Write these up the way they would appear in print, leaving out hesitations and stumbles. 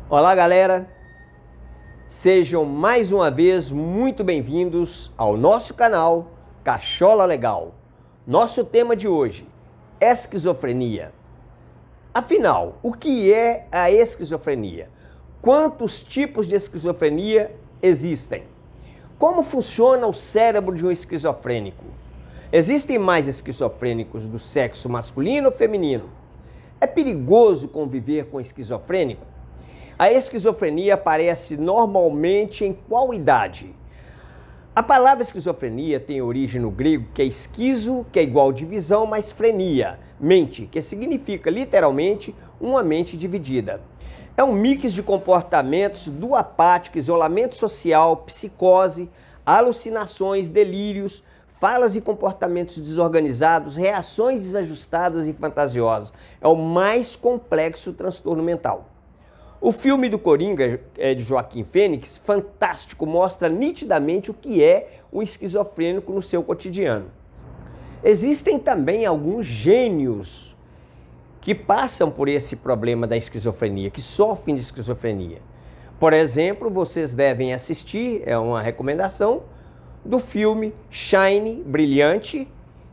Olá, galera! Sejam mais uma vez muito bem-vindos ao nosso canal Cachola Legal. Nosso tema de hoje, esquizofrenia. Afinal, o que é a esquizofrenia? Quantos tipos de esquizofrenia existem? Como funciona o cérebro de um esquizofrênico? Existem mais esquizofrênicos do sexo masculino ou feminino? É perigoso conviver com esquizofrênico? A esquizofrenia aparece normalmente em qual idade? A palavra esquizofrenia tem origem no grego, que é esquizo, que é igual divisão, mais frenia, mente, que significa literalmente uma mente dividida. É um mix de comportamentos do apático, isolamento social, psicose, alucinações, delírios, falas e comportamentos desorganizados, reações desajustadas e fantasiosas. É o mais complexo transtorno mental. O filme do Coringa, de Joaquim Fênix, fantástico, mostra nitidamente o que é um esquizofrênico no seu cotidiano. Existem também alguns gênios que passam por esse problema da esquizofrenia, que sofrem de esquizofrenia. Por exemplo, vocês devem assistir, é uma recomendação, do filme Shine, Brilhante,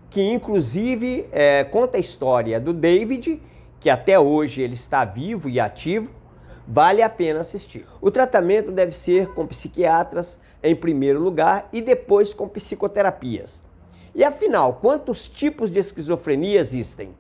que inclusive conta a história do David, que até hoje ele está vivo e ativo. Vale a pena assistir. O tratamento deve ser com psiquiatras em primeiro lugar e depois com psicoterapias. E afinal, quantos tipos de esquizofrenia existem?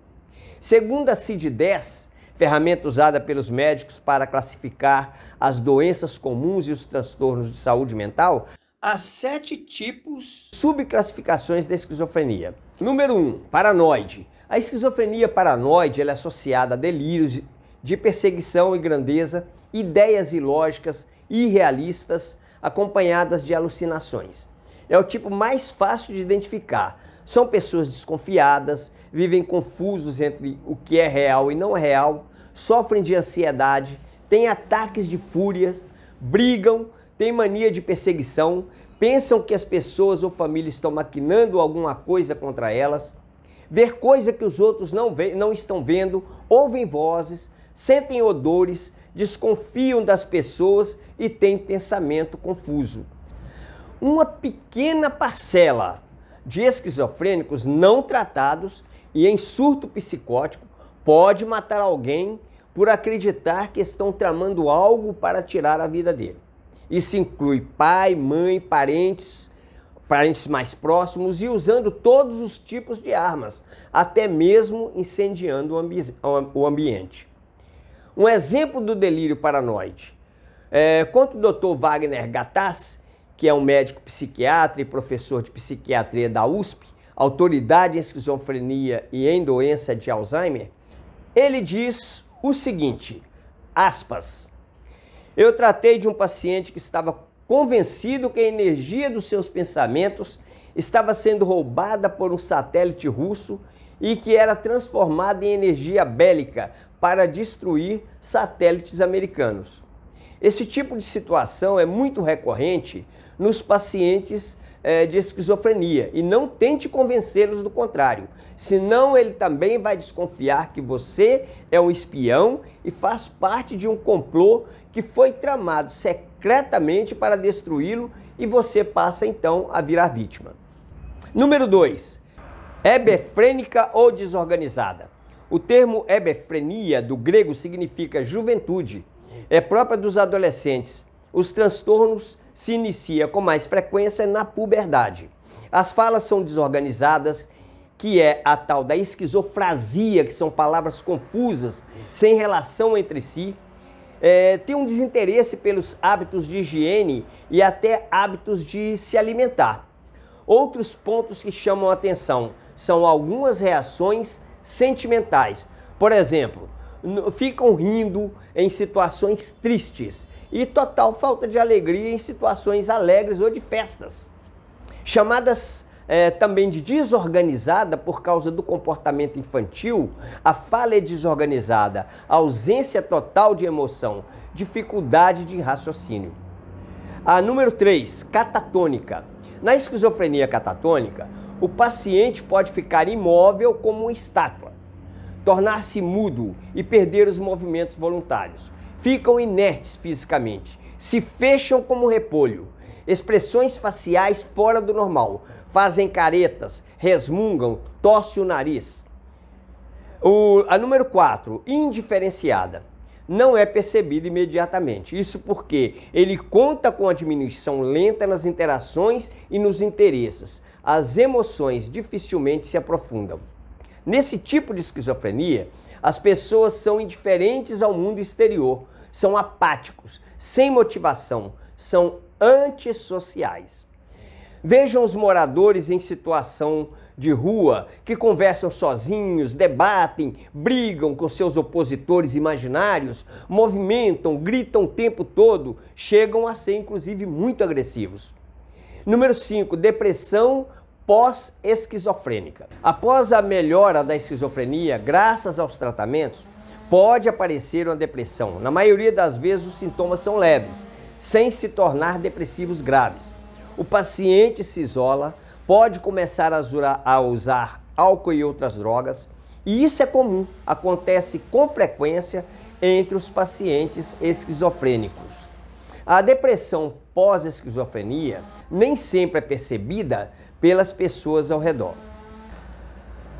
Segundo a CID-10, ferramenta usada pelos médicos para classificar as doenças comuns e os transtornos de saúde mental, há 7 tipos, subclassificações da esquizofrenia. Número 1, paranoide. A esquizofrenia paranoide ela é associada a delírios de perseguição e grandeza, ideias ilógicas, irrealistas, acompanhadas de alucinações. É o tipo mais fácil de identificar. São pessoas desconfiadas, vivem confusos entre o que é real e não é real, sofrem de ansiedade, têm ataques de fúria, brigam, têm mania de perseguição, pensam que as pessoas ou família estão maquinando alguma coisa contra elas, ver coisa que os outros não estão vendo, ouvem vozes, sentem odores, desconfiam das pessoas e têm pensamento confuso. Uma pequena parcela de esquizofrênicos não tratados e em surto psicótico pode matar alguém por acreditar que estão tramando algo para tirar a vida dele. Isso inclui pai, mãe, parentes mais próximos e usando todos os tipos de armas, até mesmo incendiando o ambiente. Um exemplo do delírio paranoide. Conta o Dr. Wagner Gattas, que é um médico psiquiatra e professor de psiquiatria da USP, autoridade em esquizofrenia e em doença de Alzheimer. Ele diz o seguinte, aspas, eu tratei de um paciente que estava convencido que a energia dos seus pensamentos estava sendo roubada por um satélite russo e que era transformada em energia bélica para destruir satélites americanos. Esse tipo de situação é muito recorrente nos pacientes de esquizofrenia e não tente convencê-los do contrário, senão ele também vai desconfiar que você é um espião e faz parte de um complô que foi tramado secretamente para destruí-lo e você passa então a virar vítima. Número 2. Hebefrênica ou desorganizada. O termo hebefrenia, do grego, significa juventude. É própria dos adolescentes. Os transtornos se iniciam com mais frequência na puberdade. As falas são desorganizadas, que é a tal da esquizofrasia, que são palavras confusas, sem relação entre si. Tem um desinteresse pelos hábitos de higiene e até hábitos de se alimentar. Outros pontos que chamam a atenção são algumas reações sentimentais. Por exemplo, ficam rindo em situações tristes e total falta de alegria em situações alegres ou de festas. Chamadas também de desorganizada por causa do comportamento infantil, a fala é desorganizada, ausência total de emoção, dificuldade de raciocínio. A número 3, catatônica. Na esquizofrenia catatônica, o paciente pode ficar imóvel como uma estátua, tornar-se mudo e perder os movimentos voluntários. Ficam inertes fisicamente, se fecham como repolho, expressões faciais fora do normal, fazem caretas, resmungam, torcem o nariz. A número 4, indiferenciada. Não é percebido imediatamente. Isso porque ele conta com a diminuição lenta nas interações e nos interesses. As emoções dificilmente se aprofundam. Nesse tipo de esquizofrenia, as pessoas são indiferentes ao mundo exterior, são apáticos, sem motivação, são antissociais. Vejam os moradores em situação de rua que conversam sozinhos, debatem, brigam com seus opositores imaginários, movimentam, gritam o tempo todo, chegam a ser inclusive muito agressivos. Número 5, depressão pós-esquizofrênica. Após a melhora da esquizofrenia, graças aos tratamentos, pode aparecer uma depressão. Na maioria das vezes os sintomas são leves, sem se tornar depressivos graves. O paciente se isola, pode começar a usar álcool e outras drogas, e isso é comum, acontece com frequência entre os pacientes esquizofrênicos. A depressão pós-esquizofrenia nem sempre é percebida pelas pessoas ao redor.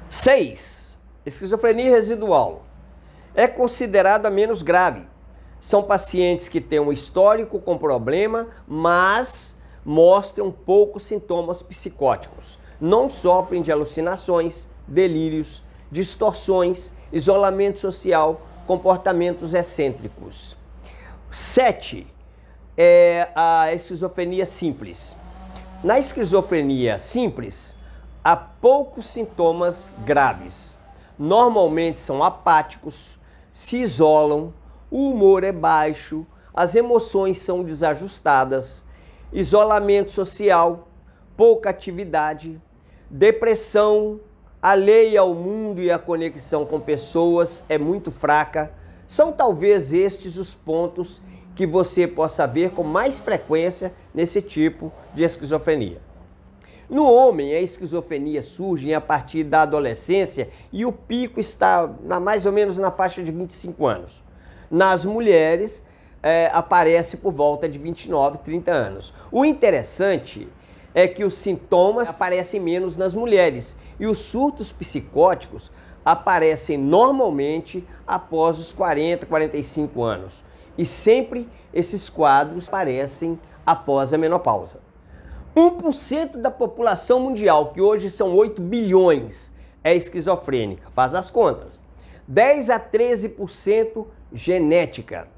6. Esquizofrenia residual. É considerada menos grave. São pacientes que têm um histórico com problema, mas mostram poucos sintomas psicóticos. Não sofrem de alucinações, delírios, distorções, isolamento social, comportamentos excêntricos. 7. É a esquizofrenia simples. Na esquizofrenia simples, há poucos sintomas graves. Normalmente são apáticos, se isolam, o humor é baixo, as emoções são desajustadas, isolamento social, pouca atividade, depressão, alheia ao mundo e a conexão com pessoas é muito fraca. São talvez estes os pontos que você possa ver com mais frequência nesse tipo de esquizofrenia. No homem, a esquizofrenia surge a partir da adolescência e o pico está mais ou menos na faixa de 25 anos. Nas mulheres, aparece por volta de 29, 30 anos. O interessante é que os sintomas aparecem menos nas mulheres e os surtos psicóticos aparecem normalmente após os 40, 45 anos. E sempre esses quadros aparecem após a menopausa. 1% da população mundial, que hoje são 8 bilhões, é esquizofrênica. Faz as contas. 10 a 13% genética.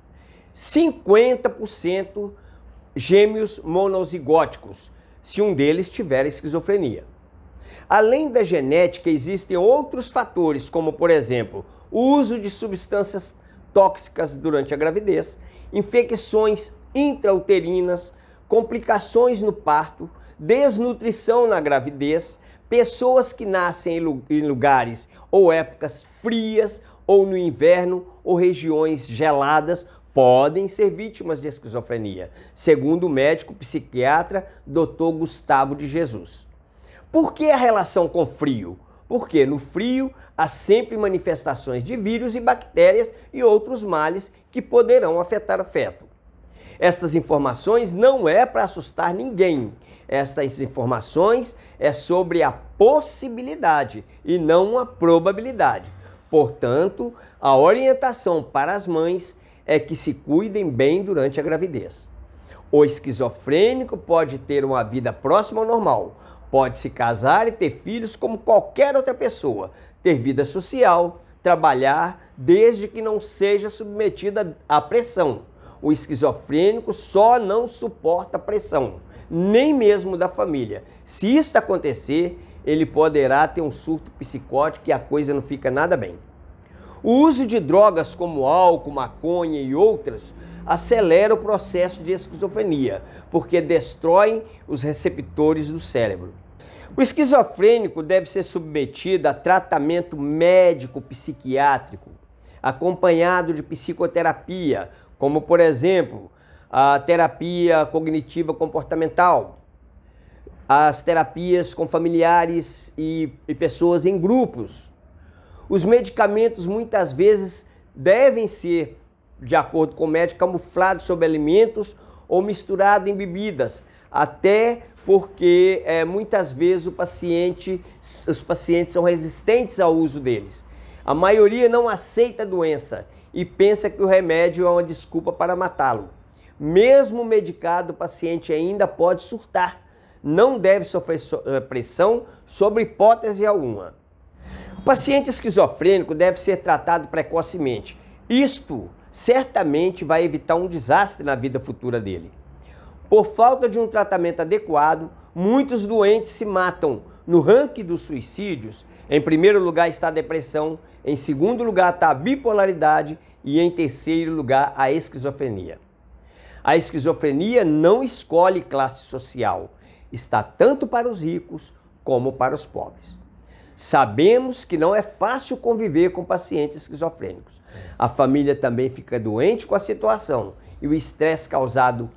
50% gêmeos monozigóticos, se um deles tiver esquizofrenia. Além da genética, existem outros fatores, como, por exemplo, o uso de substâncias tóxicas durante a gravidez, infecções intrauterinas, complicações no parto, desnutrição na gravidez, pessoas que nascem em lugares ou épocas frias, ou no inverno, ou regiões geladas, podem ser vítimas de esquizofrenia, segundo o médico psiquiatra Dr. Gustavo de Jesus. Por que a relação com frio? Porque no frio há sempre manifestações de vírus e bactérias e outros males que poderão afetar o feto. Estas informações não é para assustar ninguém. Estas informações é sobre a possibilidade e não a probabilidade. Portanto, a orientação para as mães é que se cuidem bem durante a gravidez. O esquizofrênico pode ter uma vida próxima ao normal, pode se casar e ter filhos como qualquer outra pessoa, ter vida social, trabalhar, desde que não seja submetida à pressão. O esquizofrênico só não suporta pressão, nem mesmo da família. Se isso acontecer, ele poderá ter um surto psicótico e a coisa não fica nada bem. O uso de drogas como álcool, maconha e outras acelera o processo de esquizofrenia, porque destroem os receptores do cérebro. O esquizofrênico deve ser submetido a tratamento médico psiquiátrico, acompanhado de psicoterapia, como por exemplo, a terapia cognitiva comportamental, as terapias com familiares e pessoas em grupos. Os medicamentos muitas vezes devem ser, de acordo com o médico, camuflados sob alimentos ou misturados em bebidas, até porque muitas vezes os pacientes são resistentes ao uso deles. A maioria não aceita a doença e pensa que o remédio é uma desculpa para matá-lo. Mesmo medicado, o paciente ainda pode surtar. Não deve sofrer pressão sobre hipótese alguma. O paciente esquizofrênico deve ser tratado precocemente. Isto certamente vai evitar um desastre na vida futura dele. Por falta de um tratamento adequado, muitos doentes se matam. No ranking dos suicídios, em primeiro lugar está a depressão, em segundo lugar está a bipolaridade e em terceiro lugar a esquizofrenia. A esquizofrenia não escolhe classe social, está tanto para os ricos como para os pobres. Sabemos que não é fácil conviver com pacientes esquizofrênicos. A família também fica doente com a situação e o estresse causado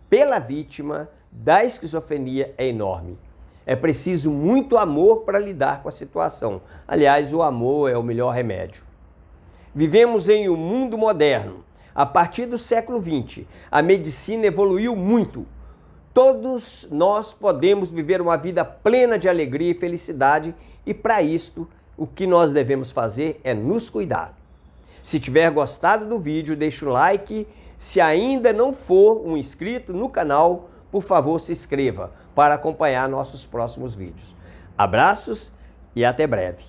pela vítima da esquizofrenia é enorme. É preciso muito amor para lidar com a situação. Aliás, o amor é o melhor remédio. Vivemos em um mundo moderno. A partir do século XX, a medicina evoluiu muito. Todos nós podemos viver uma vida plena de alegria e felicidade e para isto, o que nós devemos fazer é nos cuidar. Se tiver gostado do vídeo, deixa o like. Se ainda não for um inscrito no canal, por favor, se inscreva para acompanhar nossos próximos vídeos. Abraços e até breve.